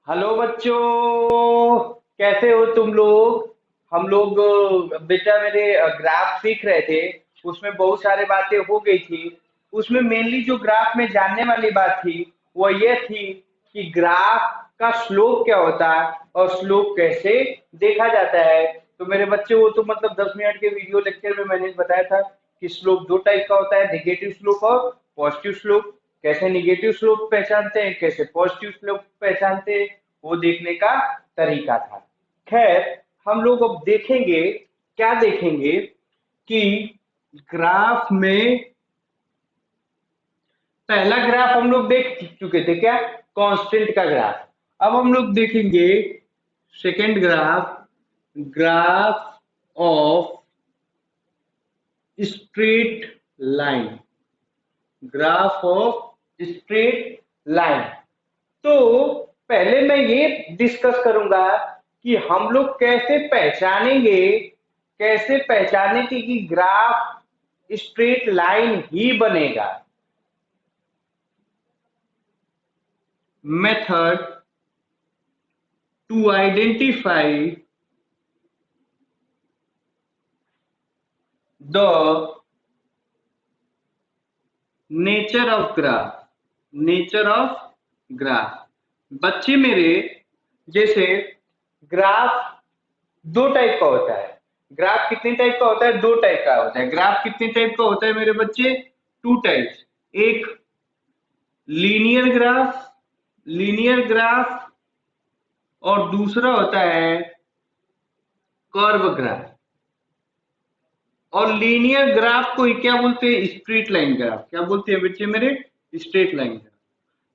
Hello बच्चों, कैसे हो तुम लोग। हम लोग बेटा मेरे ग्राफ सीख रहे थे। उसमें बहुत सारे बातें हो गई थी। उसमें मेनली जो ग्राफ में जानने वाली बात थी वो ये थी कि ग्राफ का स्लोप क्या होता है और स्लोप कैसे देखा जाता है। तो मेरे बच्चे वो तो मतलब 10 मिनट के वीडियो लेक्चर में मैंने बताया था कि स्लोप दो टाइप का होता है, नेगेटिव स्लोप और पॉजिटिव स्लोप। कैसे नेगेटिव स्लोप पहचानते हैं, कैसे पॉजिटिव स्लोप पहचानते हैं, वो देखने का तरीका था। खैर, हम लोग अब देखेंगे, क्या देखेंगे कि ग्राफ में पहला ग्राफ हम लोग देख चुके थे, क्या कांस्टेंट का ग्राफ। अब हम लोग देखेंगे second graph, graph of straight line, graph of straight line. तो पहले मैं ये डिस्कस करूंगा कि हम लोग कैसे पहचानेंगे, कैसे पहचानेंगे कि ग्राफ स्ट्रेट लाइन ही बनेगा। Method to identify the nature of graph, nature of graph. बच्चे मेरे, जैसे ग्राफ दो टाइप का होता है। ग्राफ कितने टाइप का होता है? दो टाइप का होता है। ग्राफ कितने टाइप का होता है मेरे बच्चे? Two types. एक लीनियर ग्राफ, लीनियर ग्राफ, और दूसरा होता है कर्व ग्राफ। और लीनियर ग्राफ को क्या बोलते हैं? Straight line graph. क्या बोलते हैं बच्चे मेरे? Straight line graph.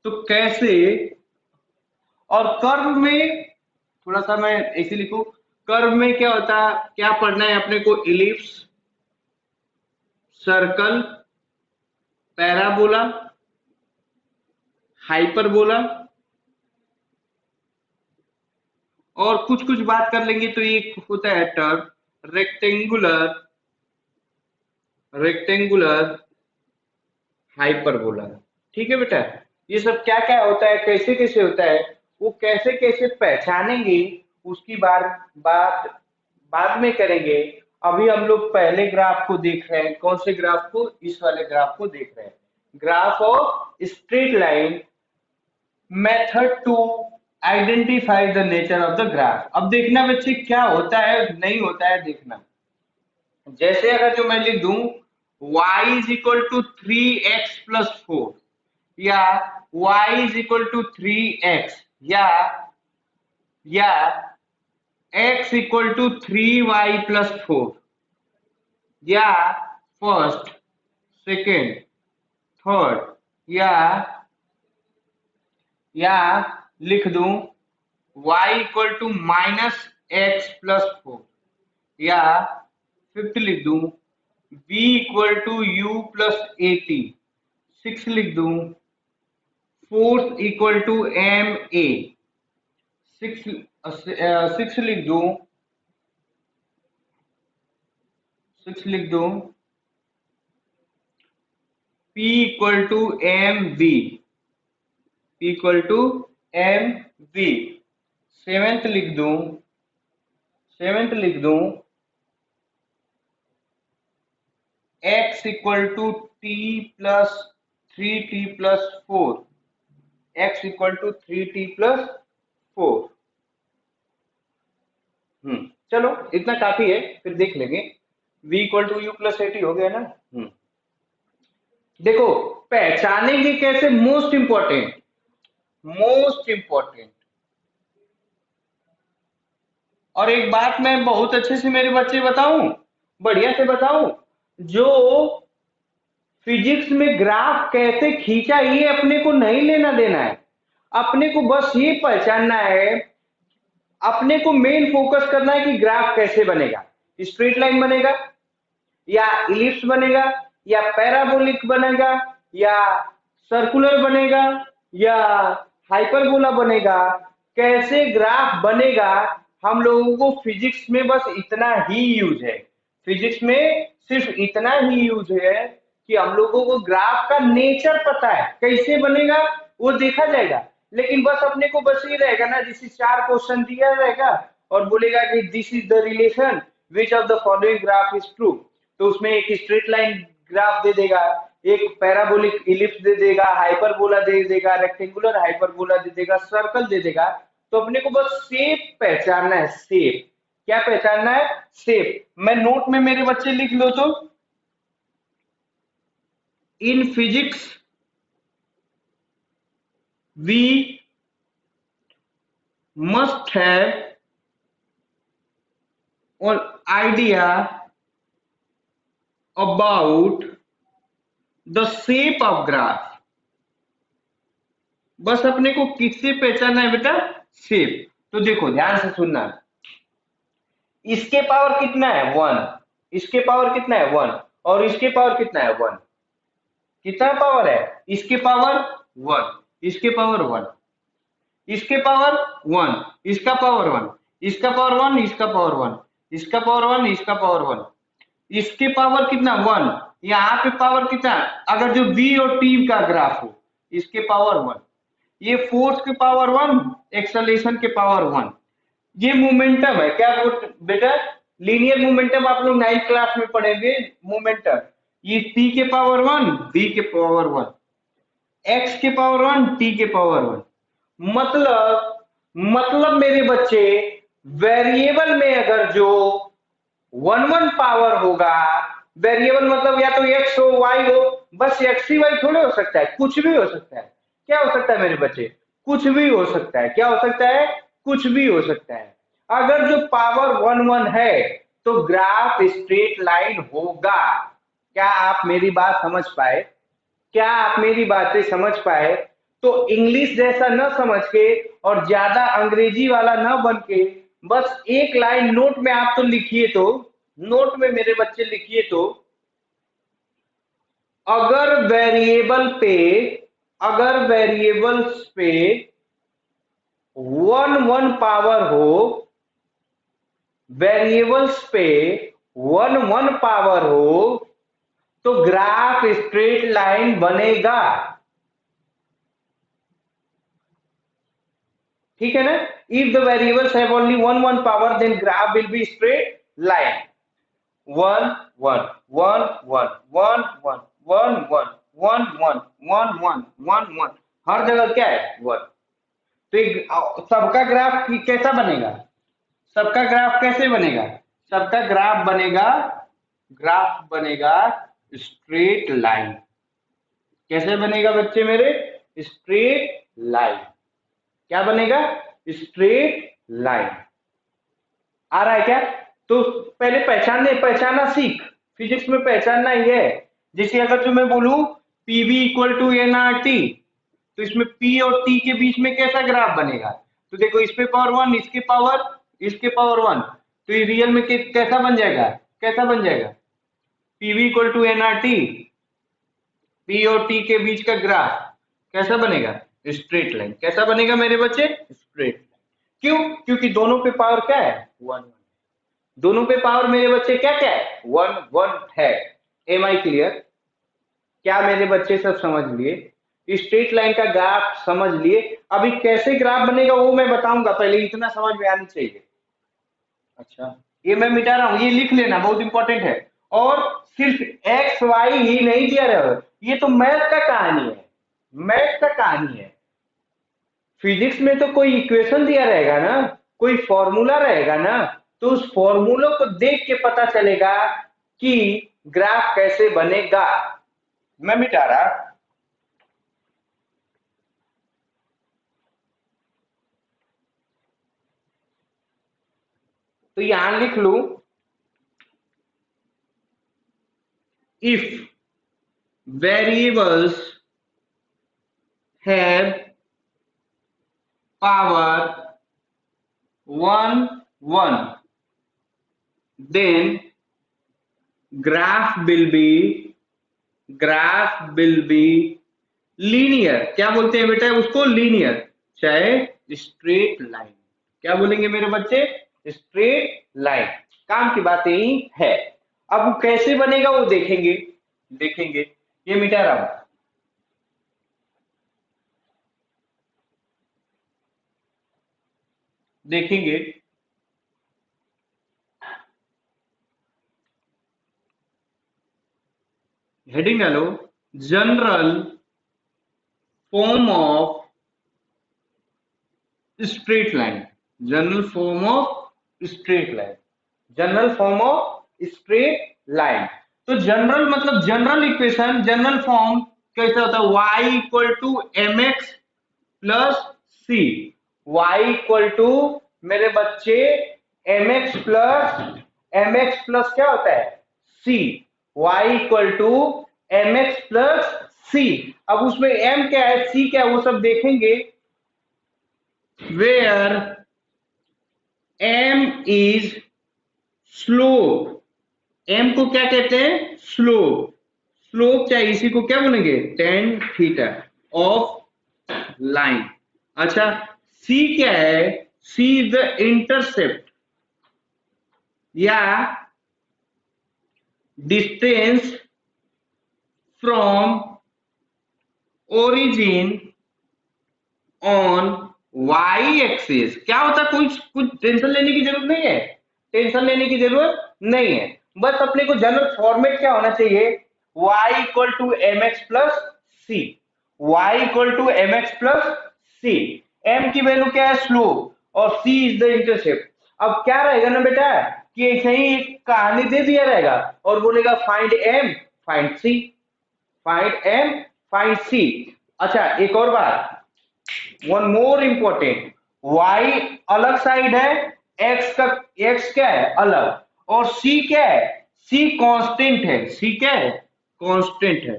तो कैसे, और कर्व में थोड़ा सा मैं ऐसे लिखूं, कर्व में क्या होता है, क्या पढ़ना है अपने को? इलिप्स, सर्कल, पैराबोला, हाइपरबोला, और कुछ कुछ बात कर लेंगे तो एक होता है टर्म रेक्टेंगुलर, रेक्टेंगुलर हाइपरबोला। ठीक है बेटा, ये सब क्या क्या होता है, कैसे कैसे होता है, वो कैसे कैसे पहचानेंगे, उसकी बात बाद में करेंगे। अभी हम लोग पहले ग्राफ को देख रहे हैं। कौन से ग्राफ को? इस वाले ग्राफ को देख रहे हैं, graph of straight line. Method to identify the nature of the graph. अब देखना बच्चे क्या होता है नहीं होता है, देखना। जैसे अगर जो मैं लिख दूं y is equal to 3x+4, या y is equal to 3x, या x इक्वल टू 3y+4, या फर्स्ट, सेकेंड, थर्ड, या लिख दूं y इक्वल टू -x+4, या फिफ्थ लिख दूं b equal to u+18, six लिख दूं fourth equal to ma, six six लिख दूं, सिक्स लिख दूं p equal to mv, p equal to mv, seventh लिख दूं, सेवेंथ लिख दूं x equal to t+3t+4, x equal to 3t+4। चलो इतना काफी है, फिर देख लेंगे। v इक्वल टू u+80 हो गया ना। देखो, पहचानेंगे कैसे? Most important, most important. और एक बात मैं बहुत अच्छे से मेरे बच्चे बताऊं, बढ़िया से बताऊं, जो फिजिक्स में ग्राफ कैसे खींचा ये अपने को नहीं लेना देना है। अपने को बस ये पहचानना है, अपने को मेन फोकस करना है कि ग्राफ कैसे बनेगा। स्ट्रेट लाइन बनेगा, या इलिप्स बनेगा, या पैराबोलिक बनेगा, या सर्कुलर बनेगा, या हाइपरबोला बनेगा। कैसे ग्राफ बनेगा, हम लोगों को फिजिक्स में बस इतना ही यूज है। फिजिक्स में सिर्फ इतना ही यूज है कि हम लोगों को ग्राफ का नेचर पता है, कैसे बनेगा वो देखा जाएगा। लेकिन बस अपने को बस ये रहेगा ना, जैसे 4 क्वेश्चन दिया रहेगा और बोलेगा कि this is the relation which of the following graph is true, तो उसमें एक स्ट्रेट लाइन ग्राफ दे देगा, एक पैराबोलिक इलिप्स दे देगा, हाइपरबोला दे देगा, रेक्टेंगुलर हाइपरबोला दे देगा, सर्कल दे देगा। तो अपने को बस शेप पहचानना है, शेप। क्या पहचानना है? शेप। मैं नोट में मेरे बच्चे लिख लो तो, in physics we must have an idea about the shape of graph। बस अपने को किससे पहचानना है बेटा? शेप। तो देखो ध्यान से सुनना, इसके पावर कितना है? 1। इसके पावर कितना है? 1। और इसके पावर कितना है? 1। कितना पावर है? इसके पावर 1, इसके पावर 1, इसके पावर 1, इसका पावर 1, इसका पावर 1, इसका पावर 1, इसका पावर 1, इसका पावर 1, इसके पावर कितना? 1। यहाँ पे पावर कितना? अगर जो बी और टी का ग्राफ हो, इसके पावर 1, ये फोर्स के पावर 1, एक्सेलरेशन के पावर 1, ये मोमेंटम है। क्या बेटा? लीनियर मोमेंटम आप लोग 9th क्लास में पढ़ेंगे, मोमेंटम। ये p के पावर 1, b के पावर 1, x के पावर 1, t के पावर 1। मतलब मेरे बच्चे, वेरिएबल में अगर जो 1 पावर होगा, वेरिएबल मतलब या तो x हो y हो, बस x ही y थोड़े हो सकता है, कुछ भी हो सकता है। क्या हो सकता है मेरे बच्चे? कुछ भी हो सकता है। क्या हो सकता है? कुछ भी हो सकता है। अगर जो पावर 1 है तो ग्राफ स्ट्रेट लाइन होगा। क्या आप मेरी बात समझ पाए? क्या आप मेरी बातें समझ पाए? तो इंग्लिश जैसा न समझ के और ज्यादा अंग्रेजी वाला न बन के, बस एक लाइन नोट में आप तो लिखिए, तो नोट में मेरे बच्चे लिखिए तो, अगर वेरिएबल पे, अगर वेरिएबल्स पे 1 पावर हो, वेरिएबल्स पे 1 पावर हो, तो ग्राफ स्ट्रेट लाइन बनेगा। ठीक है ना? If the variables have only 1 power, then graph will be straight line. 1 1 1 1 1 1 1 1 1 1 1 1 1 1, हर जगह क्या है? 1। तो सबका ग्राफ कैसा बनेगा? सबका ग्राफ कैसे बनेगा? सबका ग्राफ बनेगा, ग्राफ बनेगा स्ट्रेट लाइन। कैसे बनेगा बच्चे मेरे? Straight line. क्या बनेगा? Straight line. आ रहा है क्या? तो पहले पहचानना सीख। फिजिक्स में पहचानना ही है। जैसे अगर जो मैं बोलूं PV equal to N R T, तो इसमें पी और टी के बीच में कैसा ग्राफ बनेगा? तो देखो, इस पे पावर 1, इसके पावर 1, तो ये रियल में कैसा बन जाएगा? कैसा बन जाएगा? PV equal to N R T, P और टी के बीच का ग्राफ कैसा बनेगा? Straight line. कैसा बनेगा मेरे बच्चे? स्ट्रेट। क्यों? क्योंकि दोनों पे पावर क्या है? 1 1। दोनों पे पावर मेरे बच्चे क्या क्या है? 1 1 है। Am I clear? क्या मेरे बच्चे सब समझ लिए? स्ट्रेट लाइन का ग्राफ समझ लिए। अभी कैसे ग्राफ बनेगा वो मैं बताऊंगा, पहले इतना समझ में आनी चाहिए। अच्छा, ये मैं मिटा रहा हूं, ये लिख लेना, बहुत इंपॉर्टेंट है। और सिर्फ एक्स वाई ही नहीं दिया रहा, ये तो मैथ का कहानी है, मैथ का कहानी है। फिजिक्स में तो कोई इक्वेशन दिया रहेगा ना, कोई फॉर्मूला रहेगा ना, तो उस फॉर्मूलों को देख के पता चलेगा कि ग्राफ कैसे बनेगा। मैं मिटा रहा, तो यहां लिख लू, if variables have power 1 1, then graph will be linear. क्या बोलते हैं बेटा उसको? लीनियर, चाहे स्ट्रेट लाइन। क्या बोलेंगे मेरे बच्चे? Straight line. काम की बात यही है। अब वो कैसे बनेगा वो देखेंगे, देखेंगे। ये मिटा रहा हूं। देखेंगे। हेडिंग डालो, general form of straight line. General form of straight line. General form of straight line. तो जनरल मतलब जनरल इक्वेशन, जनरल फॉर्म कैसा होता है? y equal to M x plus C. Y equal to मेरे बच्चे M x plus क्या होता है? C. Y equal to M x plus C. अब उसमें m क्या है, c क्या है, वो सब देखेंगे। Where m is slope. m को क्या कहते हैं? स्लोप। स्लोप चाहिए, इसी को क्या बोलेंगे? Tan theta of line. अच्छा, c क्या है? c इज द इंटरसेप्ट या distance from origin on y axis. क्या होता है? कुछ टेंशन लेने की जरूरत नहीं है। टेंशन लेने की जरूरत नहीं है। बस अपने को जनरल फॉर्मेट क्या होना चाहिए? y equal to M x plus C. Y equal to M x plus C. m की वैल्यू क्या है? स्लोप। और c इज द इंटरसेप्ट। अब क्या रहेगा ना बेटा कि ऐसे ही एक कहानी दे दिया रहेगा और बोलेगा find m find c। Find m find c। अच्छा, एक और बात, वन मोर इंपॉर्टेंट, y अलग साइड है, x क्या है? अलग। और c क्या है? c कांस्टेंट है। c क्या है? कांस्टेंट है।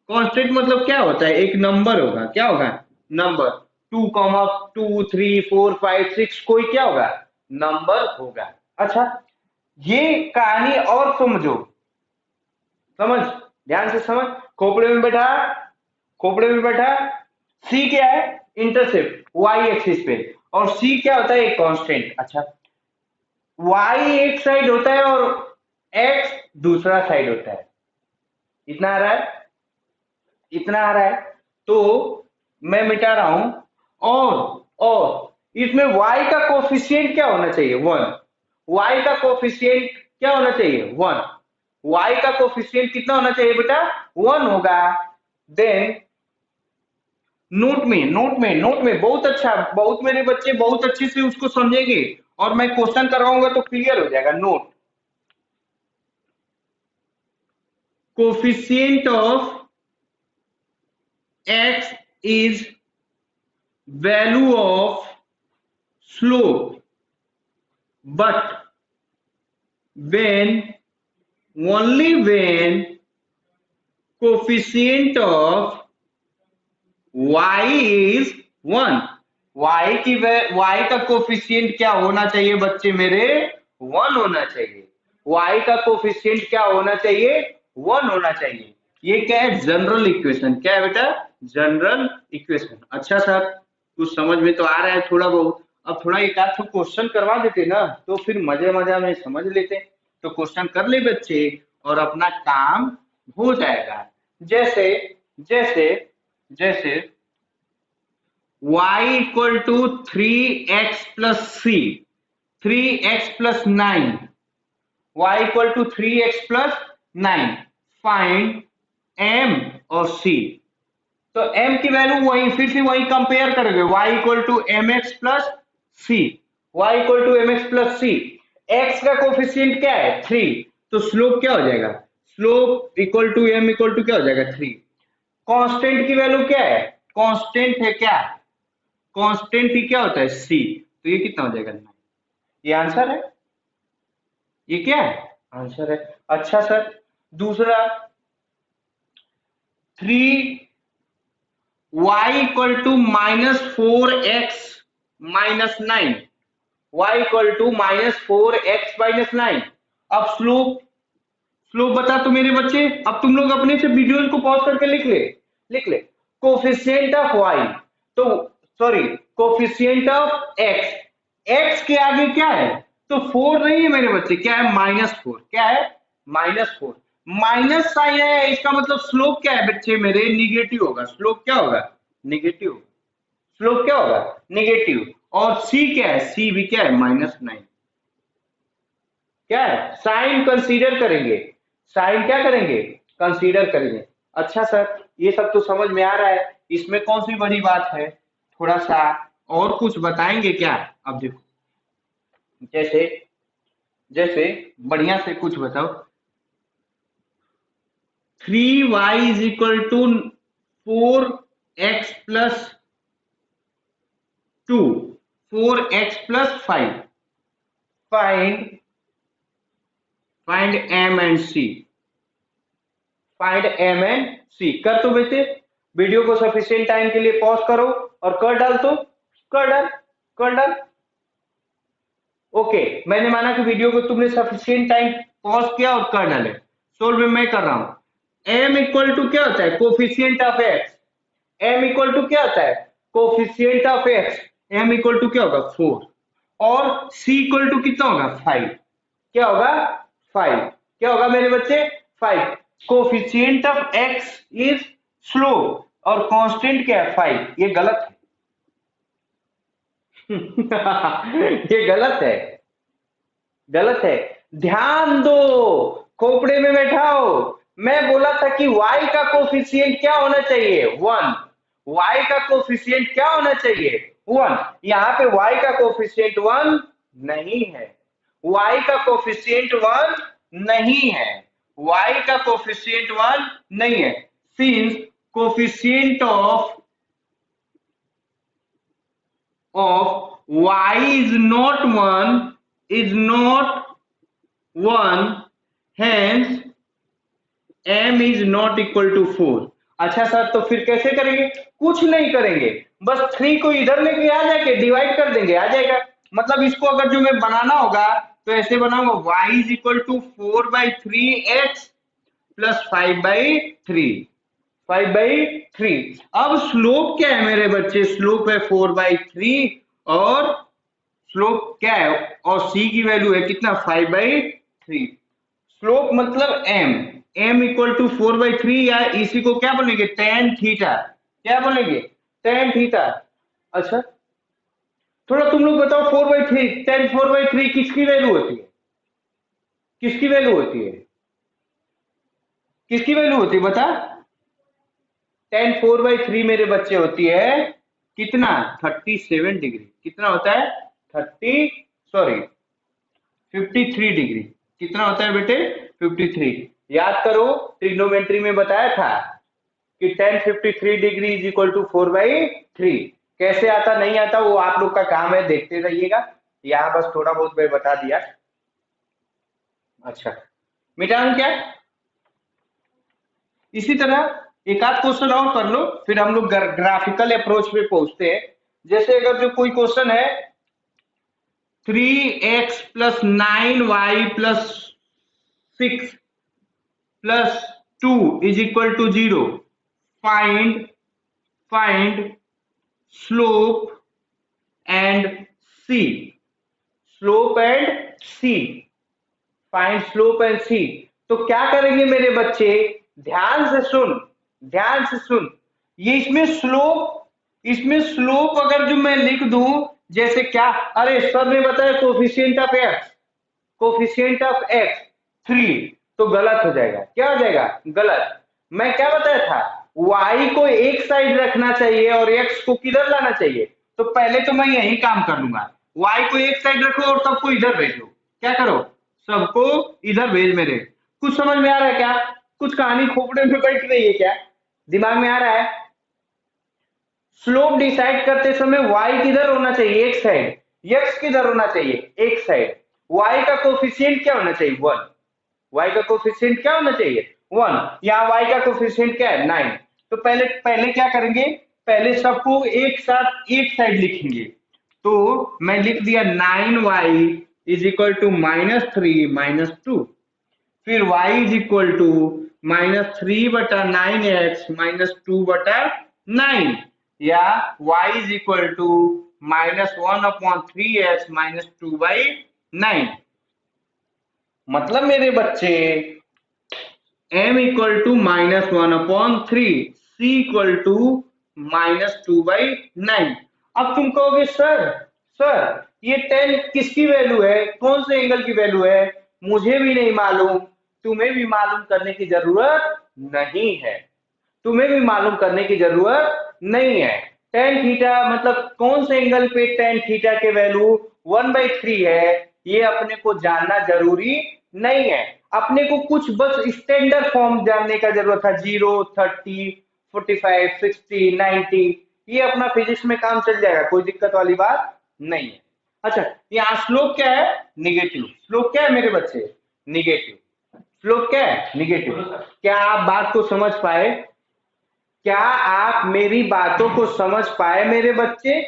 कांस्टेंट मतलब क्या होता है? एक नंबर होगा। क्या होगा? नंबर। 2,2, 3, 4, 5, 6 कोई क्या होगा? नंबर होगा। अच्छा, ये कहानी और समझो। समझ, ध्यान से समझ। खोपड़े में बैठा, खोपड़े में बैठा। सी क्या है? इंटरसेप्ट वाई एक्सिस पे। और सी क्या होता है? एक कांस्टेंट। अच्छा, वाई एक साइड होता है और एक्स दूसरा साइड होता है। इतना आ रहा है? इतना आ रहा है? तो मैं मिटा रहा हूं। और इसमें y का कोफिशिएंट क्या होना चाहिए? 1। y का कोफिशिएंट क्या होना चाहिए? 1। y का कोफिशिएंट कितना होना चाहिए बेटा? 1 होगा। देन नोट में बहुत अच्छा, बहुत मेरे बच्चे बहुत अच्छे से उसको समझेंगे और मैं क्वेश्चन करवाऊंगा तो क्लियर हो जाएगा। Note, coefficient of x is value of slope but when only when coefficient of y is 1। y का कोफिशिएंट क्या होना चाहिए बच्चे मेरे? 1 होना चाहिए। y का कोफिशिएंट क्या होना चाहिए? 1 होना चाहिए। ये क्या है? General equation. क्या है बेटा? General equation. अच्छा सर, कुछ समझ में तो आ रहा है थोड़ा बहुत। अब थोड़ा एक आध क्वेश्चन करवा देते ना तो फिर मजे मजा में समझ लेते। तो क्वेश्चन कर ले बच्चे और अपना काम हो जाएगा। जैसे जैसे जैसे y equal to 3x plus C, 3x plus 9। y equal to 3x plus 9। Find m और c। तो m की वैल्यू वही, फिर से वही कंपेयर करोगे। y equal to M x plus C. Y equal to M x plus C. x का coefficient क्या है? 3। तो स्लोप क्या हो जाएगा? Slope equal to m equal to क्या हो जाएगा? 3। कांस्टेंट की वैल्यू क्या है? कांस्टेंट है क्या? कांस्टेंट ही क्या होता है? c। तो ये कितना हो जाएगा? 9। ये आंसर है। ये क्या है? आंसर है। अच्छा सर, दूसरा 3y equal to -4x minus 9। y equal to -4x minus 9। अब स्लोप, स्लोप बता तो मेरे बच्चे। अब तुम लोग अपने से वीडियो को पॉज करके लिख ले कोफिशिएंट ऑफ y। तो sorry, coefficient of x। x के आगे क्या है? तो 4 नहीं है मेरे बच्चे। क्या है? -4। क्या है? -4। माइनस साइन है, इसका मतलब स्लोप क्या है बच्चे मेरे? निगेटिव होगा। स्लोप क्या होगा? निगेटिव। स्लोप क्या होगा? निगेटिव। और सी क्या है, सी भी क्या है -9, क्या है साइन कंसीडर करेंगे, साइन क्या करेंगे कंसीडर करेंगे। अच्छा सर ये सब तो समझ में आ रहा है, इसमें कौन सी बड़ी बात है, थोड़ा सा और कुछ बताएंगे क्या। अब देखो जैसे जैसे बढ़िया से कुछ बताओ, 3y is equal to 4x plus 2, 4x plus 5, find m and c, find m and c। कर तो बेटे, वीडियो को सफिशिएंट टाइम के लिए पॉज करो और कर डाल, तो कर डाल। ओके मैंने माना कि वीडियो को तुमने सफिशिएंट टाइम पॉज किया और कर डाले। सोल्व मैं कर रहा हूं। m इक्वल टू क्या होता है, coefficient of x। m equal to क्या होता है, coefficient of x। m equal to क्या होगा 4, और c इक्वल टू कितना होगा 5। क्या होगा 5, क्या होगा मेरे बच्चे 5। Coefficient of x is slope और कांस्टेंट क्या है 5, ये गलत है। ये गलत है, ध्यान दो, खोपड़े में बैठाओ। मैं बोला था कि y का कोफिशिएंट क्या होना चाहिए 1, y का कोफिशिएंट क्या होना चाहिए 1। यहाँ पे y का कोफिशिएंट 1 नहीं है, y का कोफिशिएंट 1 नहीं है, y का कोफिशिएंट 1 नहीं है। Since coefficient of y is not 1, hence m is not equal to 4। अच्छा सर तो फिर कैसे करेंगे, कुछ नहीं करेंगे, बस 3 को इधर लेके आ जाके डिवाइड कर देंगे, आ जाएगा। मतलब इसको अगर जो मैं बनाना होगा तो ऐसे बनाऊंगा, y is equal to 4/3x plus 5/3। अब स्लोप क्या है मेरे बच्चे, स्लोप है 4/3 और स्लोप क्या है, और c की वैल्यू है कितना 5/3। स्लोप मतलब m इक्वल टू 4/3, या इसी को क्या बोलेंगे tan थीटा, क्या बोलेंगे tan थीटा। अच्छा थोड़ा तुम लोग बताओ 4/3, tan 4/3 किसकी वैल्यू होती है, किसकी वैल्यू होती है, किसकी वैल्यू होती है बता। tan 4/3 मेरे बच्चे होती है कितना 37 डिग्री, कितना होता है 53 डिग्री, कितना होता है बेटे 53। याद करो ट्रिग्नोमेट्री में बताया था कि tan 53 degree is equal to 4/3। कैसे आता नहीं आता वो आप लोग का काम है, देखते रहिएगा, यहाँ बस थोड़ा बहुत मैं बता दिया। अच्छा मिटान क्या, इसी तरह एक आध क्वेश्चन और कर लो, फिर हम लोग ग्राफिकल अप्रोच पे पहुंचते हैं। जैसे अगर जो कोई क्वेश्चन है 3x plus 9y plus 6 plus 2 is equal to 0, find slope and C, slope and C, find slope and C. तो क्या करेंगे मेरे बच्चे, ध्यान से सुन, ध्यान से सुन। ये इसमें स्लोप अगर जो मैं लिख दूं जैसे क्या, अरे सर ने बताया coefficient of x, coefficient of x 3, तो गलत हो जाएगा, क्या हो जाएगा गलत। मैं क्या बताया था, y को एक साइड रखना चाहिए और x को किधर लाना चाहिए। तो पहले तो मैं यही काम कर लूंगा, y को एक साइड रखो और सबको इधर भेजो, क्या करो सबको इधर भेज मेरे। कुछ समझ में आ रहा है क्या, कुछ कहानी खोपड़े में बैठ रही है क्या, दिमाग में आ रहा है। स्लोप डिसाइड करते समय y किधर होना चाहिए एक साइड, x किधर होना चाहिए एक साइड, y का कोफिशिएंट क्या होना चाहिए 1, y का कोफिशिएंट क्या होना चाहिए 1, यहाँ y का कोफिशिएंट क्या है 9। तो पहले क्या करेंगे, पहले सबको एक साथ एक साइड लिखेंगे। तो मैं लिख दिया 9y इज इक्वल टू -3 -2, फिर y is equal to -3/9x -2/9, या y is equal to -1/3x -2/9। मतलब मेरे बच्चे m equal to -1/3, c equal to -2/9। अब तुम कहोगे सर सर ये 10 किसकी वैल्यू है, कौन से एंगल की वैल्यू है, मुझे भी नहीं मालूम, तुम्हें भी मालूम करने की जरूरत नहीं है, तुम्हें भी मालूम करने की जरूरत नहीं है। टेन थीटा मतलब कौन से एंगल पे टेन थीटा के वैल्यू 1/3 है, ये अपने को जानना जरूरी नहीं है। अपने को कुछ बस स्टैंडर्ड फॉर्म जानने का जरूरत था, 0, 30, 45, 60, 90, ये अपना फिजिक्स में काम चल जाएगा, कोई दिक्कत वाली बात नहीं है। अच्छा, यहाँ स्लोप क्या है, निगेटिव। स्लोप क्या है मेरे बच्चे, निगेटिव। स्लोप क्या है, निगेटिव। क्या आप बात को समझ पाए, क्या आप मेरी बातों को समझ पाए मेरे बच्चे।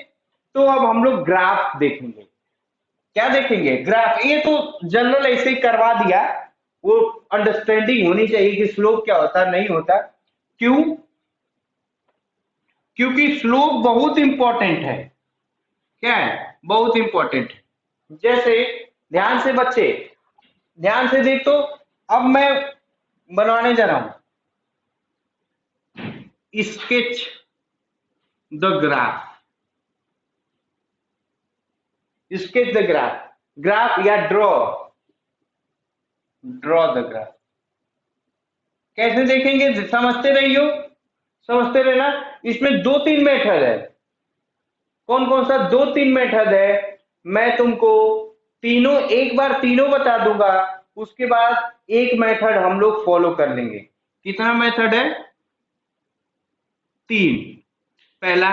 तो अब हम लोग ग्राफ देखेंगे। क्या देखेंगे, ग्राफ। ये तो जनरल ऐसे ही करवा दिया, वो अंडरस्टैंडिंग होनी चाहिए कि स्लोप क्या होता नहीं होता। क्यों, क्योंकि स्लोप बहुत इंपॉर्टेंट है। क्या है, बहुत इंपॉर्टेंट है। जैसे ध्यान से बच्चे, ध्यान से देख, तो अब मैं बनवाने जा रहा हूं sketch the graph. Sketch the graph, graph या ड्रॉ, ड्रॉ द ग्राफ। कैसे देखेंगे, समझते रहियो, समझते रहना। इसमें दो तीन मेथड है। कौन कौन सा, दो तीन मेथड है। मैं तुमको तीनों एक बार तीनों बता दूंगा, उसके बाद एक मेथड हम लोग फॉलो कर लेंगे। कितना मेथड है, तीन। पहला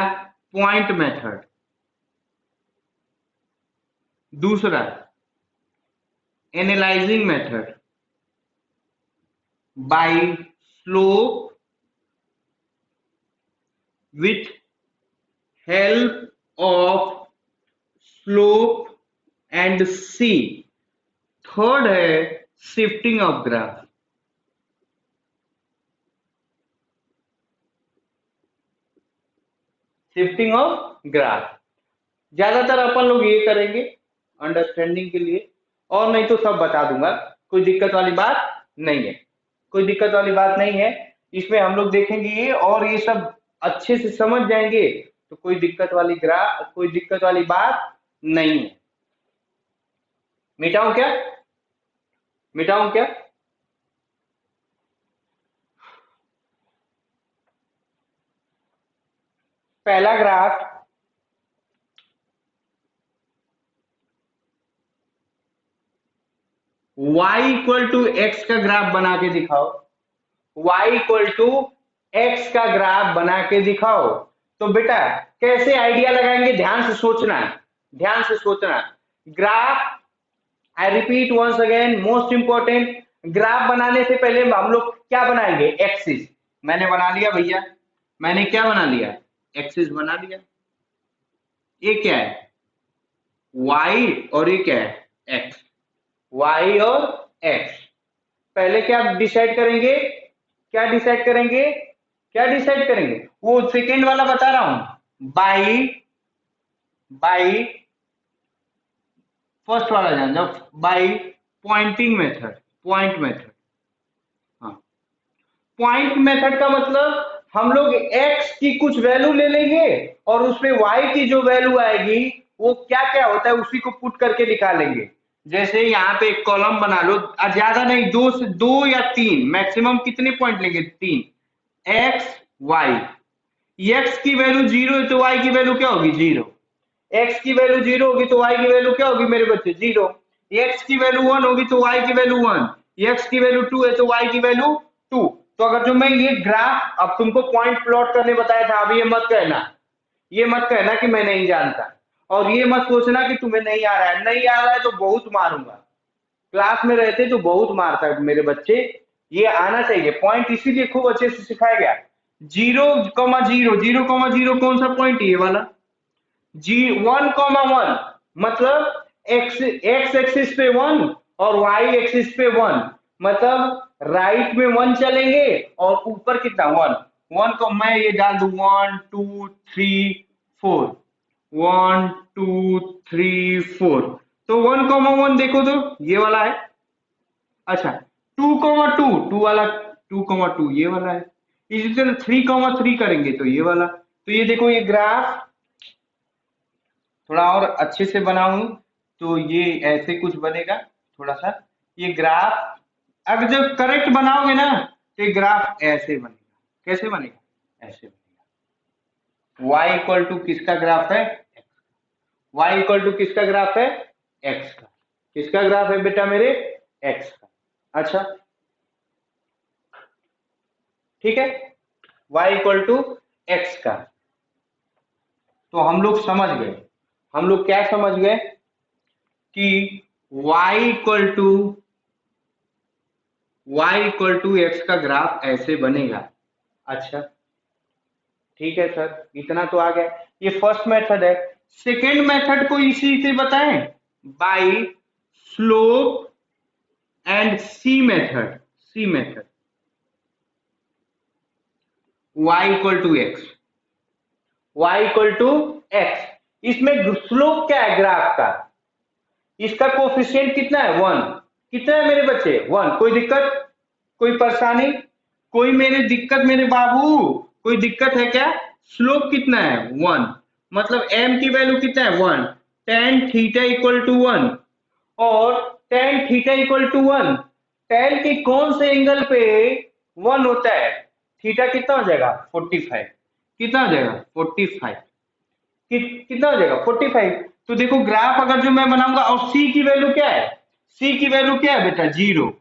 पॉइंट मेथड, दूसरा analysing method by slope with help of slope and C। Third है shifting of graph. Shifting of graph ज्यादातर अपन लोग ये करेंगे अंडरस्टैंडिंग के लिए, और नहीं तो सब बता दूंगा, कोई दिक्कत वाली बात नहीं है, कोई दिक्कत वाली बात नहीं है। इसमें हम लोग देखेंगे ये, और ये सब अच्छे से समझ जाएंगे तो कोई दिक्कत वाली ग्राफ, कोई दिक्कत वाली बात नहीं है। मिटाऊं क्या, मिटाऊं क्या, पहला graph y equal to X का ग्राफ बना के दिखाओ, y इक्वल टू एक्स का ग्राफ बना के दिखाओ। तो बेटा कैसे आइडिया लगाएंगे, ध्यान से सोचना, ध्यान से सोचना। Graph, I repeat once again, most important, graph बनाने से पहले हम लोग क्या बनाएंगे, एक्सिस। मैंने बना लिया भैया, मैंने क्या बना लिया, एक्सिस बना लिया। ये क्या है, y, और ये क्या है, x। y और x, पहले क्या डिसाइड करेंगे, क्या डिसाइड करेंगे, क्या डिसाइड करेंगे, वो सेकेंड वाला बता रहा हूं, बाई, बाई फर्स्ट वाला जान जाओ, by pointing method, point method. हाँ, पॉइंट मेथड का मतलब हम लोग x की कुछ वैल्यू ले लेंगे और उसमें y की जो वैल्यू आएगी वो क्या क्या होता है उसी को पुट करके निकालेंगे। जैसे यहाँ पे एक कॉलम बना लो, ज्यादा नहीं, दो से दो या तीन, मैक्सिमम कितने पॉइंट लेंगे, तीन, x y। x की वैल्यू जीरो है तो y की वैल्यू क्या होगी, जीरो। x की वैल्यू जीरो होगी तो y की वैल्यू क्या होगी मेरे बच्चे, जीरो। x की वैल्यू वन होगी तो y की वैल्यू वन, x की वैल्यू टू है तो y की वैल्यू टू। तो अगर जो मैं ये ग्राफ अब तुमको पॉइंट प्लॉट करने बताया था, अब ये मत कहना, ये मत कहना कि मैं नहीं जानता, और ये मत सोचना कि तुम्हें नहीं आ रहा है, नहीं आ रहा है तो बहुत मारूंगा। क्लास में रहते तो बहुत मारता है मेरे बच्चे, ये आना चाहिए पॉइंट, इसीलिए खूब अच्छे से सिखाया गया। Zero comma zero, zero comma zero कौन सा पॉइंट, ये वाला। जी 1,1 मतलब एक्स, एक्स एक्सिस पे वन और वाई एक्सिस पे वन, मतलब राइट में वन चलेंगे और ऊपर कितना, वन। वन को मैं ये डाल दू, 1 2 3 4, 1 2 3 4, तो 1,1 देखो तो ये वाला है। अच्छा, 2,2, टू वाला, 2,2 ये वाला है। इसी तरह 3,3 करेंगे तो ये वाला। तो ये देखो, ये ग्राफ थोड़ा और अच्छे से बनाऊं तो ये ऐसे कुछ बनेगा। थोड़ा सा ये ग्राफ अगर जब करेक्ट बनाओगे ना तो ये ग्राफ ऐसे बनेगा। कैसे बनेगा? ऐसे बनेगा। y इक्वल टू किसका ग्राफ है? y इक्वल टू किसका ग्राफ है? x का। किसका ग्राफ है बेटा मेरे? x का। अच्छा ठीक है, y इक्वल टू x का। तो हम लोग समझ गए, हम लोग क्या समझ गए कि y इक्वल टू x का ग्राफ ऐसे बनेगा। अच्छा ठीक है सर, इतना तो आ गया। ये फर्स्ट मेथड है। सेकेंड मेथड को इसी से बताएं, by slope and c method. C method y equal to x, y equal to x. इसमें स्लोप क्या है ग्राफ का? इसका कोफिशिएंट कितना है? 1। कितना है मेरे बच्चे? 1। कोई दिक्कत, कोई परेशानी, कोई मेरे दिक्कत मेरे बाबू, कोई दिक्कत है क्या? स्लोप कितना है? 1। मतलब m की वैल्यू कितना है? 1। tan थीटा इक्वल टू 1 और tan theta equal to 1। tan की कौन से एंगल पे 1 होता है? थीटा कितना हो जाएगा? 45। कितना हो जाएगा? 45। कितना हो जाएगा? 45। तो देखो ग्राफ अगर जो मैं बनाऊंगा, और सी की वैल्यू क्या है? सी की वैल्यू क्या है बेटा? 0।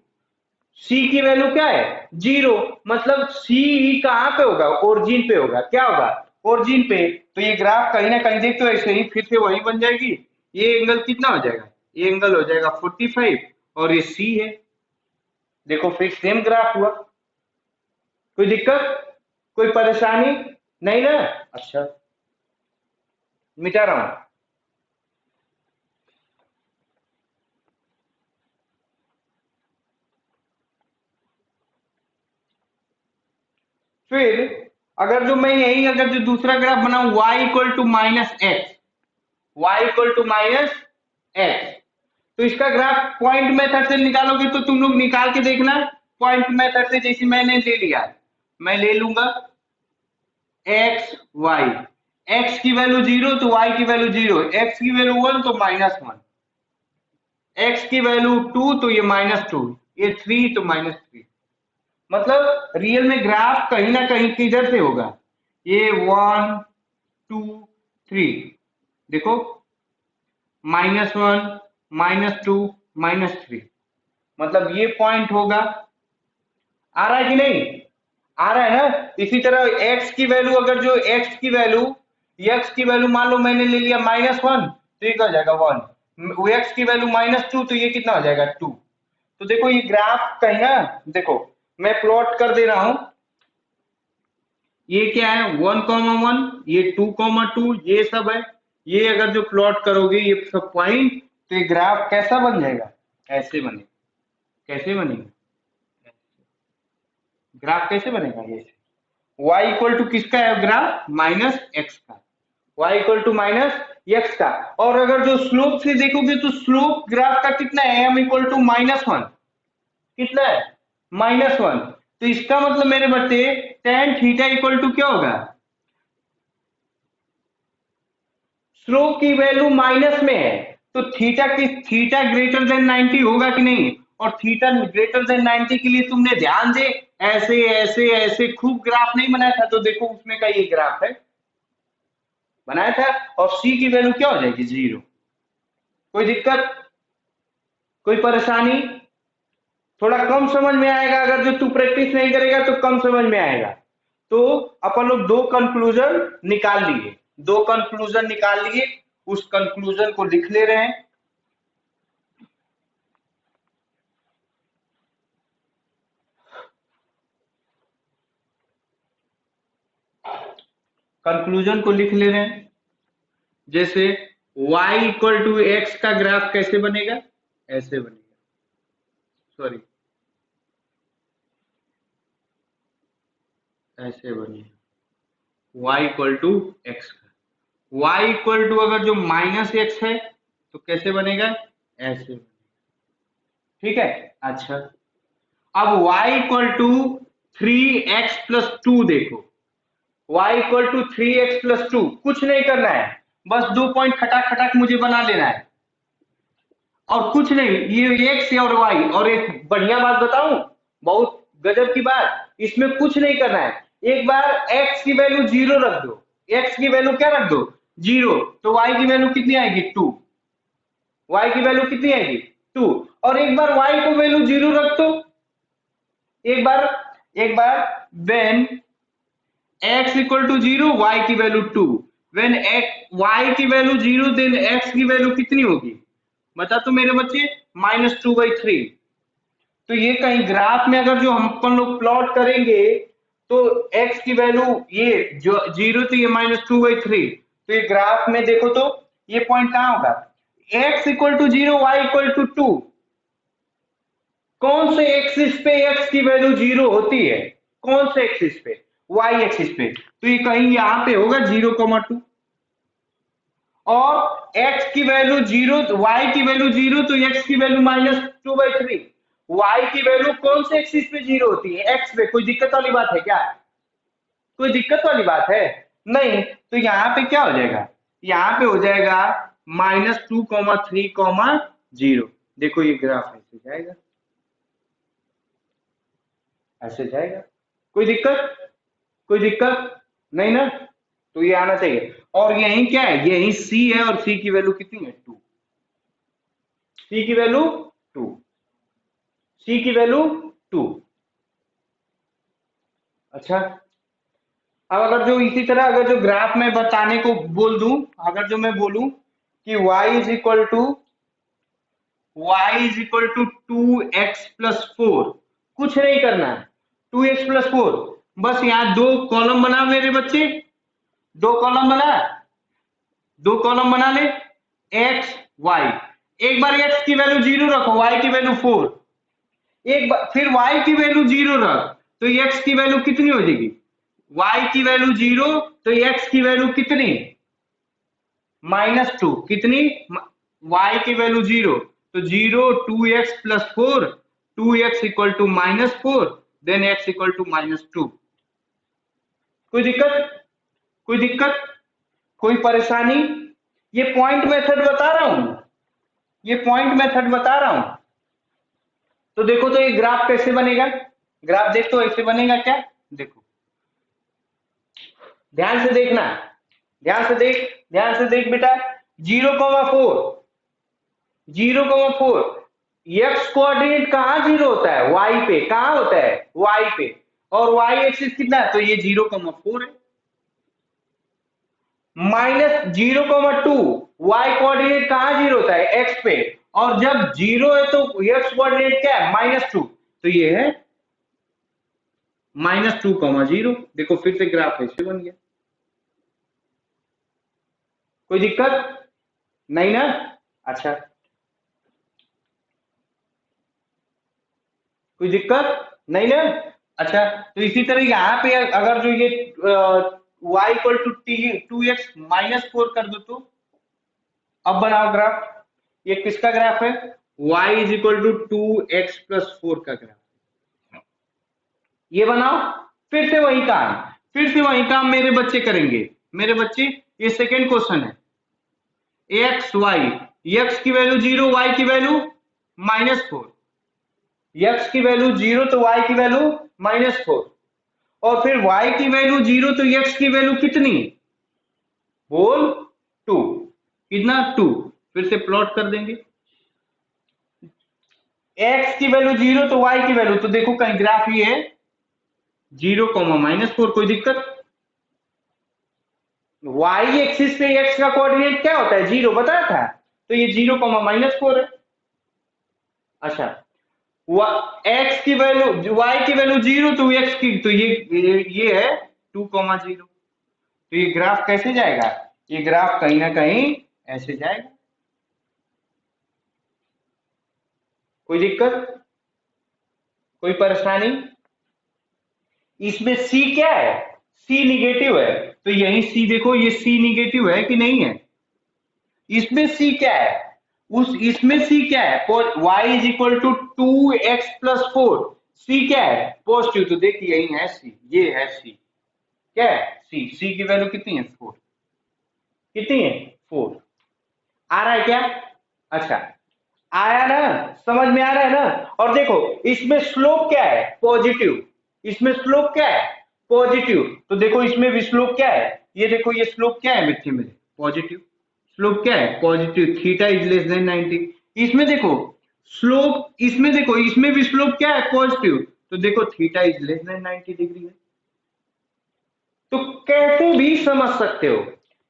सी की वैल्यू क्या है? 0। मतलब सी कहां पे होगा? ओरिजिन पे होगा। क्या होगा? ओरिजिन पे। तो ये ग्राफ कहीं ना कहीं देख तो ऐसे ही फिर से वही बन जाएगी। ये एंगल कितना हो जाएगा? ये एंगल हो जाएगा 45 और ये सी है। देखो फिर सेम ग्राफ हुआ। कोई दिक्कत, कोई परेशानी नहीं ना? अच्छा मिटा रहा हूं। फिर अगर जो मैं यही अगर जो दूसरा ग्राफ बनाऊं y equal to minus x, y equal to minus x, तो इसका ग्राफ पॉइंट मेथड से निकालोगे तो तुम लोग निकाल के देखना। पॉइंट मेथड से जैसे मैंने ले लिया, मैं ले लूंगा एक्स वाई। एक्स की वैल्यू 0 तो y की वैल्यू 0, एक्स की वैल्यू 1 तो -1, एक्स की वैल्यू 2 तो ये -2, ये 3 तो -3। मतलब रियल में ग्राफ कहीं ना कहीं किधर से होगा? ये 1 2 3, देखो -1 -2 -3, मतलब ये पॉइंट होगा। आ रहा है कि नहीं? आ रहा है ना? इसी तरह x की वैल्यू अगर जो x की वैल्यू मान लो मैंने ले लिया -1 तो ये क्या हो जाएगा? 1। x की वैल्यू -2 तो ये कितना हो जाएगा? 2। तो देखो ये ग्राफ कहीं ना, देखो मैं प्लॉट कर दे रहा हूं। ये क्या है? 1,1, ये 2,2, ये सब है। ये अगर जो प्लॉट करोगे ये सब पॉइंट, तो ये ग्राफ कैसा बन जाएगा? ऐसे बनेगा। कैसे बनेगा ग्राफ? कैसे बनेगा ये? y इक्वल टू किसका है ग्राफ? माइनस एक्स का। y equal to minus x का। और अगर जो स्लोप से देखोगे तो स्लोप ग्राफ का कितना है? m equal to -1। कितना है? -1। तो इसका मतलब मेरे बच्चे tan थीटा इक्वल टू क्या होगा? स्लोप की वैल्यू माइनस में है तो थीटा ग्रेटर देन 90 होगा कि नहीं? और थीटा ग्रेटर देन 90 के लिए तुमने ध्यान दे ऐसे ऐसे ऐसे खूब ग्राफ नहीं बनाया था, तो देखो उसमें का ये ग्राफ है बनाया था। और सी की वैल्यू क्या हो जाएगी? 0। कोई दिक्कत, कोई परेशानी? थोड़ा कम समझ में आएगा अगर जो तू प्रैक्टिस नहीं करेगा तो कम समझ में आएगा। तो अपन लोग दो कंक्लूजन निकाल लिए, दो कंक्लूजन निकाल लिए, उस कंक्लूजन को लिख ले रहे हैं। कंक्लूजन को लिख ले रहे हैं। जैसे y इक्वल टू एक्स का ग्राफ कैसे बनेगा? ऐसे बनेगा। सॉरी, ऐसे बनेगा y इक्वल टू एक्स का। y इक्वल टू अगर जो -x है तो कैसे बनेगा? ऐसे। ठीक है। अच्छा अब y equal to 3x plus 2 देखो। y equal to 3x plus 2, कुछ नहीं करना है। बस 2 पॉइंट खटाक खटाक मुझे बना लेना है और कुछ नहीं। ये एक्स और वाई, और एक बढ़िया बात बताऊं, बहुत गजब की बात, इसमें कुछ नहीं करना है। एक बार एक्स की वैल्यू जीरो रख दो, एक्स की वैल्यू क्या रख दो, जीरो, तो वाई की वैल्यू कितनी आएगी, टू। वाई की वैल्यू कितनी आएगी, टू। और एक बार वाई को वैल्यू जीरो रख दो, एक बार when x equal to zero, y की वैल्यू टू। वेन y की वैल्यू जीरो, देन x की वैल्यू कितनी होगी, बता तो मेरे बच्चे, -2/3। तो ये कहीं ग्राफ में अगर जो हम अपन लोग प्लॉट करेंगे तो x की वैल्यू ये जो जीरो थी, ये -2/3, तो ये ग्राफ में देखो तो ये पॉइंट कहां होगा, x equal to zero, y equal to two. कौन से एक्सिस पे x की वैल्यू जीरो होती है, कौन से एक्सिस पे, y एक्सिस पे, तो ये कहीं यहां पे होगा 0,2। और x की वैल्यू जीरो, y की वैल्यू जीरो, तो x की वैल्यू -2/3। y की वैल्यू कौन से एक्सिस पे जीरो होती है, x पे। कोई दिक्कत वाली बात है क्या, कोई दिक्कत वाली बात है, नहीं। तो यहाँ पे क्या हो जाएगा, यहाँ पे हो जाएगा -2,3,0। देखो ये ग्राफ ऐसे जाएगा, ऐसे जाएगा। कोई दिक्कत, कोई दिक्कत नहीं ना, तो ये आना चाहिए। और यही क्या है, यही सी है, और सी की वैल्यू कितनी है, टू। सी की वैल्यू टू, सी की वैल्यू टू। अच्छा, अब अगर जो इसी तरह अगर जो ग्राफ में बताने को बोल दूं, अगर जो मैं बोलूं कि y is equal to, two x plus four, कुछ नहीं करना है, 2x+4, बस यहाँ दो कॉलम बना मेरे बच्चे, दो कॉलम बना, दो कॉलम बना ले, एक्स वाई। एक बार एक्स की वैल्यू जीरो रखो, वाई की वैल्यू फोर, एक बार फिर वाई की वैल्यू जीरो रख, तो एक्स की वैल्यू कितनी हो जाएगी, वाई की वैल्यू जीरो, तो एक्स की वैल्यू कितनी, -2, कितनी, वाई की वैल्यू जीरो, तो zero, 2x+4, 2x equal to -4, then x equal to -2। कोई दिक्कत, कोई दिक्कत, कोई परेशानी, ये पॉइंट मेथड बता रहा हूं, ये पॉइंट मेथड बता रहा हूं। तो देखो तो ये ग्राफ कैसे बनेगा, ग्राफ देख तो ऐसे बनेगा क्या, देखो ध्यान से देखना, ध्यान से देख, ध्यान से देख बेटा, 0,4, 0,4, एक्स कोऑर्डिनेट कहां जीरो होता है, वाई पे, कहां होता है, वाई पे, और वाई एक्सिस कितना है, तो ये 0,4 है। -0,2, वाई कोऑर्डिनेट कहां जीरो होता है, एक्स पे, और जब जीरो है तो एक्स कोऑर्डिनेट क्या है, -2, तो ये है -2,0। देखो फिर से ग्राफ ऐसे बन गया, कोई दिक्कत नहीं ना। अच्छा, कोई दिक्कत नहीं ना। अच्छा, तो इसी तरह यहाँ पे अगर जो ये y equal to T 2x-4 कर दो, तो अब बनाओ ग्राफ, ये किसका ग्राफ है, y is equal to 2x+4 का ग्राफ, ये बनाओ। फिर से वही काम, फिर से वही काम मेरे बच्चे करेंगे, मेरे बच्चे, ये सेकेंड क्वेश्चन है, एक्स वाई, एक्स की वैल्यू जीरो, वाई की वैल्यू -4, एक्स की वैल्यू जीरो, तो वाई की वैल्यू -4, और फिर y की वैल्यू जीरो, तो x की वैल्यू कितनी, बोल, टू, कितना, टू। फिर से प्लॉट कर देंगे, x की वैल्यू जीरो, तो y की वैल्यू, तो देखो कहीं ग्राफ ये है 0,-4, कोई दिक्कत, y एक्सिस पे x का कोऑर्डिनेट क्या होता है, जीरो, बताया था, तो ये 0,-4 है। अच्छा, x की वैल्यू, y की वैल्यू जीरो, तो x की, तो ये है 2,0, तो ये ग्राफ कैसे जाएगा, ये ग्राफ कहीं ना कहीं ऐसे जाएगा। कोई दिक्कत, कोई परेशानी, इसमें c क्या है, c निगेटिव है, तो यही c देखो, ये c निगेटिव है कि नहीं है, इसमें c क्या है, उस इसमें c क्या है, y is equal to 2x+4, c क्या है, पॉजिटिव, तो देखिए यही है c, ये है c, क्या है c, c की वैल्यू कितनी है, 4। कितनी है 4। आ रहा है क्या? अच्छा, आया ना, समझ में आ रहा है ना। और देखो इसमें स्लोप क्या है? पॉजिटिव। इसमें स्लोप क्या है? पॉजिटिव। तो देखो इसमें भी स्लोप क्या है? ये देखो ये स्लोप क्या है बच्चे मेरे? पॉजिटिव। स्लोप क्या है? Positive. Theta is less than 90। इसमें देखो स्लोप, इसमें देखो इसमें भी स्लोप क्या है? पॉजिटिव। तो देखो theta is less than 90 degree है। तो कैसे भी समझ सकते हो,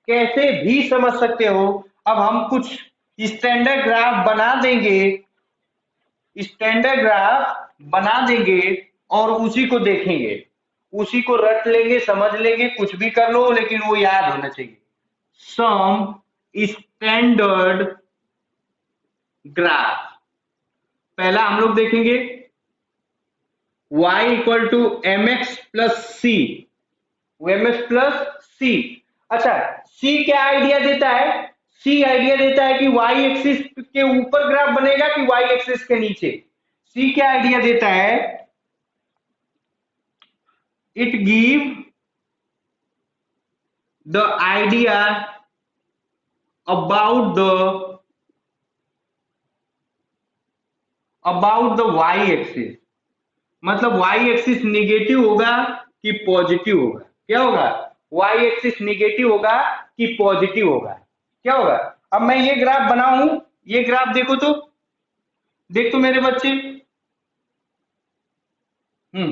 कैसे भी समझ सकते हो। अब हम कुछ स्टैंडर्ड ग्राफ बना देंगे, स्टैंडर्ड ग्राफ बना देंगे और उसी को देखेंगे, उसी को रट लेंगे, समझ लेंगे, कुछ भी कर लो लेकिन वो याद होना चाहिए। सम स्टैंडर्ड ग्राफ पहला हम लोग देखेंगे y equal to M x plus c, mx plus c. अच्छा, c क्या आइडिया देता है? c आइडिया देता है कि y एक्सिस के ऊपर ग्राफ बनेगा कि y एक्सिस के नीचे। c क्या आइडिया देता है? It give the idea about the y axis. मतलब y एक्सिस निगेटिव होगा कि पॉजिटिव होगा? क्या होगा? y एक्सिस निगेटिव होगा कि पॉजिटिव होगा? क्या होगा? अब मैं ये ग्राफ बनाऊं, ये ग्राफ देखो तो, देख तो मेरे बच्चे। हम्म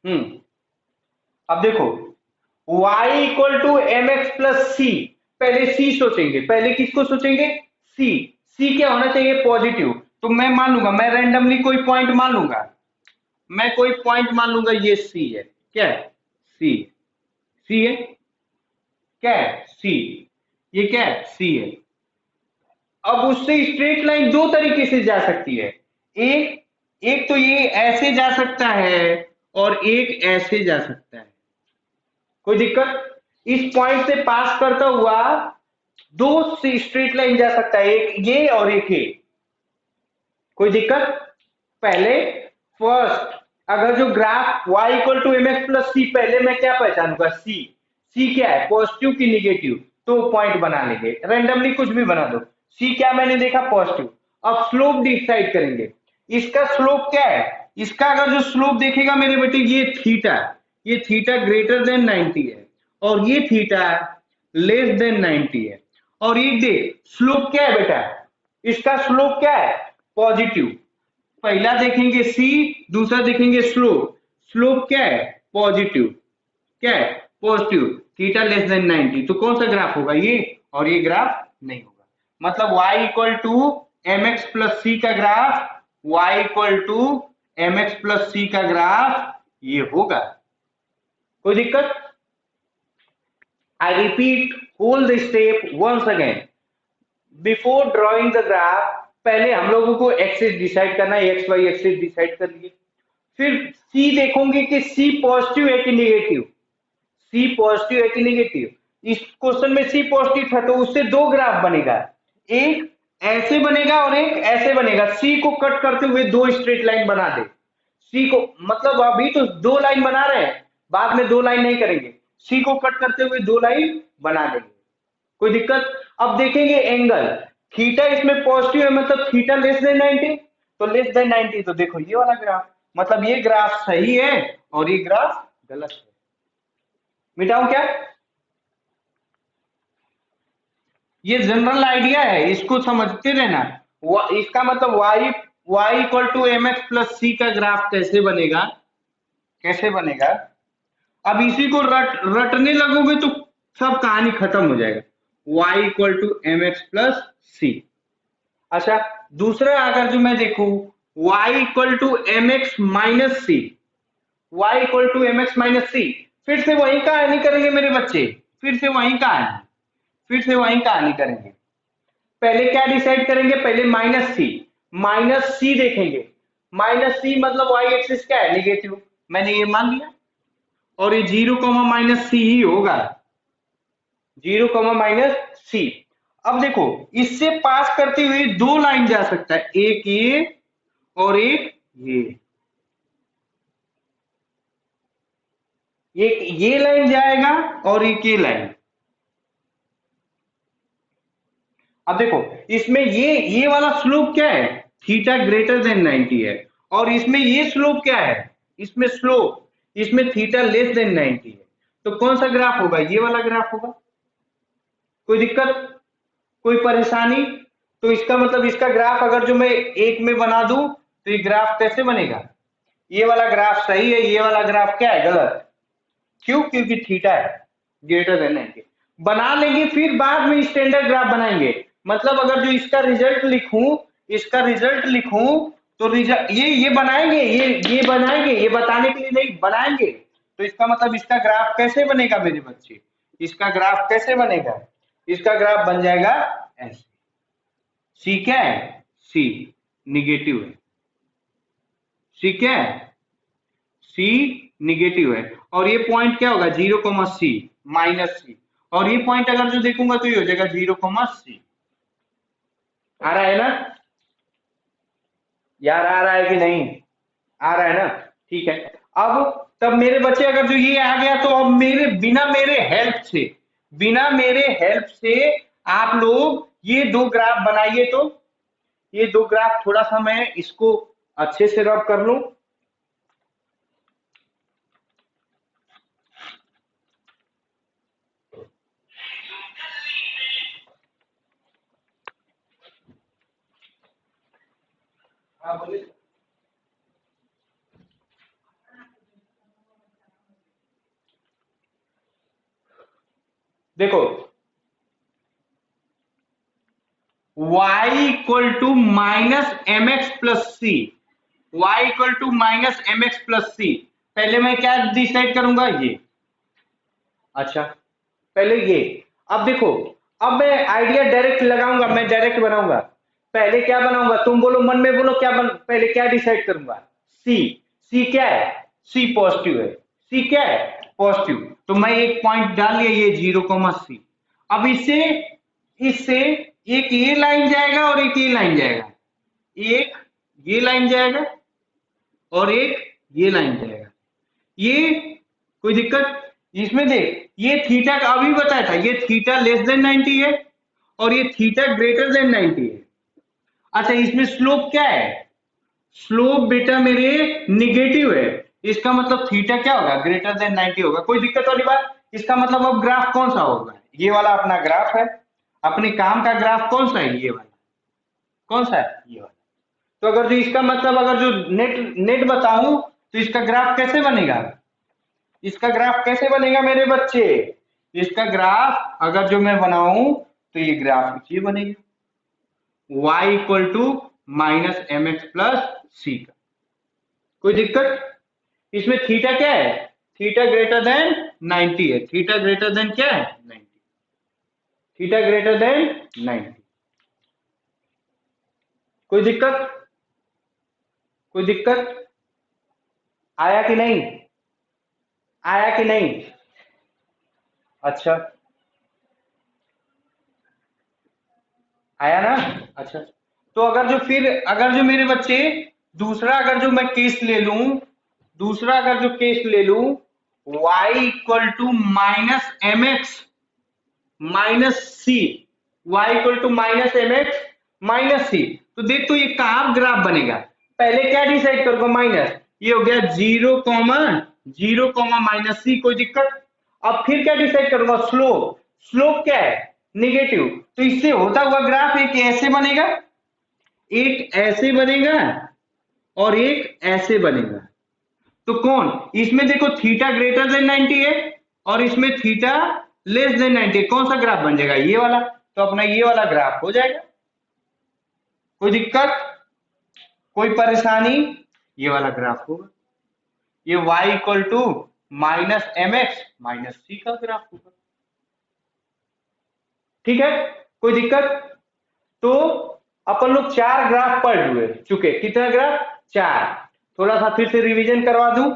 हम्म अब देखो y equal to M x plus c. पहले c सोचेंगे, पहले किसको सोचेंगे? c। c क्या होना चाहिए? पॉजिटिव। तो मैं मान लूंगा, मैं रैंडमली कोई पॉइंट मान लूंगा, मैं कोई पॉइंट मान लूंगा ये c है। क्या है? c। c है। क्या है? c। ये क्या है? c है। अब उससे स्ट्रेट लाइन दो तरीके से जा सकती है। एक एक तो ये ऐसे जा सकता है और एक ऐसे जा सकता है। कोई दिक्कत? इस पॉइंट से पास करता हुआ दो से स्ट्रेट लाइन जा सकता है, एक ये और एक ये। कोई दिक्कत? पहले फर्स्ट, अगर जो graph y equal to M x plus c, पहले मैं क्या पहचानूंगा? c। c क्या है? पॉजिटिव की निगेटिव? तो पॉइंट बना लेंगे, रैंडमली कुछ भी बना दो। c क्या मैंने देखा? पॉजिटिव। अब स्लोप डिसाइड करेंगे। इसका स्लोप क्या है? इसका अगर जो स्लोप देखेगा मेरे बेटे, ये थीटा ग्रेटर देन 90 है और ये थीटा लेस देन 90 है। और ये देख स्लोप क्या है बेटा? इसका स्लोप क्या है? पॉजिटिव। पहला देखेंगे सी, दूसरा देखेंगे स्लोप। स्लोप क्या है? पॉजिटिव। क्या है? पॉजिटिव। Theta less than 90। तो कौन सा ग्राफ होगा? ये। और ये ग्राफ नहीं होगा। मतलब y equal to M x plus c का graph, y equal to M x plus c का ग्राफ ये होगा। कोई दिक्कत? I repeat whole the step once again. Before drawing the graph, पहले हम लोगों को एक्सिस डिसाइड करना है, एक्स वाई एक्सिस डिसाइड कर लिए। फिर सी देखोगे कि सी पॉजिटिव है कि निगेटिव। सी पॉजिटिव है कि निगेटिव। इस क्वेश्चन में सी पॉजिटिव था तो उससे दो ग्राफ बनेगा, एक ऐसे बनेगा और एक ऐसे बनेगा। सी को कट करते हुए दो स्ट्रेट लाइन बना दे। सी को, मतलब अभी तो दो लाइन बना रहे हैं, बाद में दो लाइन नहीं करेंगे। सी को कट करते हुए दो लाइन बना देंगे। कोई दिक्कत? अब देखेंगे एंगल। थीटा इसमें पॉजिटिव है, मतलब थीटा लेस देन 90। तो लेस देन 90 तो देखो ये वाला ग्राफ, मतलब ये ग्राफ सही है और ये ग्राफ गलत है। मिटाऊं क्या? ये जनरल आइडिया है, इसको समझते रहना। इसका मतलब y equal to M x plus c का ग्राफ कैसे बनेगा? कैसे बनेगा? अब इसी को रटने लगोगे तो सब कहानी खत्म हो जाएगा। y equal to M x plus c. अच्छा, दूसरा अगर जो मैं देखूं y equal to M x minus c, y equal to M x minus c, फिर से वही कहानी करेंगे मेरे बच्चे। फिर से वही कहानी, फिर से वही कहानी करेंगे। पहले क्या डिसाइड करेंगे? पहले माइनस सी, माइनस सी देखेंगे। माइनस सी मतलब y एक्सिस क्या है? निगेटिव। मैंने ये मान लिया और ये 0, -c ही होगा। 0, -c। अब देखो इससे पास करते हुए दो लाइन जा सकता है, एक ये और एक ये। एक ये लाइन जाएगा और एक ये लाइन। अब देखो इसमें ये वाला स्लोप क्या है, थीटा ग्रेटर देन 90 है, और इसमें ये स्लोप क्या है, इसमें स्लोप, इसमें थीटा लेस देन 90 है। तो कौन सा ग्राफ होगा, ये वाला ग्राफ होगा। कोई दिक्कत, कोई परेशानी? तो इसका मतलब इसका ग्राफ अगर जो मैं एक में बना दूं तो ये ग्राफ कैसे बनेगा, ये वाला ग्राफ सही है, ये वाला ग्राफ क्या है, गलत। क्यों, क्योंकि थीटा है ग्रेटर देन 90। बना लेंगे फिर बाद में स्टैंडर्ड ग्राफ बनाएंगे। मतलब अगर जो इसका रिजल्ट लिखूं, इसका रिजल्ट लिखूं तो रिजल्ट ये बनाएंगे, ये बनाएंगे, ये बताने के लिए नहीं, बनाएंगे। तो इसका मतलब इसका ग्राफ कैसे बनेगा मेरे बच्चे, इसका ग्राफ कैसे बनेगा, इसका ग्राफ बन जाएगा ऐसे। सी क्या है, सी निगेटिव है, सी क्या है, सी निगेटिव है, और ये पॉइंट क्या होगा, 0, सी माइनस सी, और ये पॉइंट अगर जो देखूंगा तो ये हो जाएगा 0, सी। आ रहा है ना यार, आ रहा है कि नहीं, आ रहा है ना, ठीक है। अब तब मेरे बच्चे अगर जो ये आ गया तो अब बिना मेरे हेल्प से आप लोग ये दो ग्राफ बनाइए। तो ये दो ग्राफ थोड़ा सा मैं इसको अच्छे से रब कर लूं। हाँ बोलिए। देखो y equal to minus m x plus c, y equal to minus m x plus c. पहले मैं क्या डिसाइड करूंगा, ये, अच्छा पहले ये। अब देखो, अब मैं आइडिया डायरेक्ट लगाऊंगा, मैं डायरेक्ट बनाऊंगा। पहले क्या बनाऊंगा, तुम बोलो, मन में बोलो क्या पहले क्या डिसाइड करूंगा, सी। सी क्या है, सी पॉजिटिव है, सी क्या है, पॉजिटिव। तो मैं एक पॉइंट डाल लिया, ये 0, सी। अब इससे इससे एक ये लाइन जाएगा और एक ये लाइन जाएगा, एक ये लाइन जाएगा और एक ये लाइन जाएगा। ये कोई दिक्कत इसमें, देख ये थीटा का अभी बताया था, ये थीटा लेस देन 90 है और ये थीटा ग्रेटर देन 90 है। अच्छा इसमें स्लोप क्या है, स्लोप बेटा मेरे निगेटिव है, इसका मतलब थीटा क्या होगा, ग्रेटर देन 90 होगा। कोई दिक्कत वाली बात? इसका मतलब अब ग्राफ कौन सा होगा, ये वाला अपना ग्राफ है, अपने काम का ग्राफ कौन सा है, ये वाला। कौन सा है, ये वाला। तो अगर जो इसका मतलब अगर जो नेट नेट बताऊं तो इसका ग्राफ कैसे बनेगा, इसका ग्राफ कैसे बनेगा मेरे बच्चे, इसका ग्राफ अगर जो मैं बनाऊं तो ये ग्राफ ये बनेगा, y equal to minus m x plus c का। कोई दिक्कत? इसमें थीटा क्या है, थीटा ग्रेटर देन 90 है, थीटा ग्रेटर देन क्या है, 90, थीटा ग्रेटर देन 90। कोई दिक्कत, कोई दिक्कत, आया कि नहीं, आया कि नहीं? अच्छा आया ना, अच्छा। तो अगर जो फिर अगर जो मेरे बच्चे दूसरा अगर जो मैं केस ले लूं, दूसरा अगर जो केस ले लूं, y equal to minus m x minus c, Y equal to minus m x minus c. तो देख तो ये कहां ग्राफ बनेगा, पहले क्या डिसाइड करूंगा, माइनस, ये हो गया 0, माइनस सी। कोई दिक्कत? अब फिर क्या डिसाइड करूंगा, स्लोप, स्लोप क्या है, निगेटिव। तो इससे होता हुआ ग्राफ एक ऐसे बनेगा, एक ऐसे बनेगा और एक ऐसे बनेगा। तो कौन, इसमें देखो थीटा ग्रेटर देन 90 है और इसमें थीटा लेस देन 90, कौन सा ग्राफ बन जाएगा, ये वाला। तो अपना ये वाला ग्राफ हो जाएगा। कोई दिक्कत, कोई परेशानी? ये वाला ग्राफ होगा, ये y equal to minus m x minus c का ग्राफ होगा। ठीक है, कोई दिक्कत? तो अपन लोग 4 ग्राफ पढ़ चुके, कितना ग्राफ, 4। थोड़ा सा फिर से रिवीजन करवा दूं,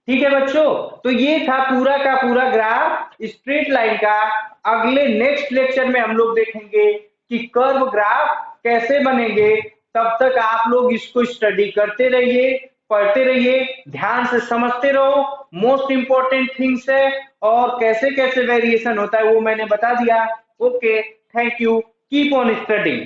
ठीक है बच्चों। तो ये था पूरा का पूरा ग्राफ स्ट्रेट लाइन का। अगले नेक्स्ट लेक्चर में हम लोग देखेंगे कि कर्व ग्राफ कैसे बनेंगे। तब तक आप लोग इसको स्टडी करते रहिए, पढ़ते रहिए, ध्यान से समझते रहो, मोस्ट इंपॉर्टेंट थिंग्स है। और कैसे कैसे वेरिएशन होता है वो मैंने बता दिया। Okay. Thank you, keep on studying.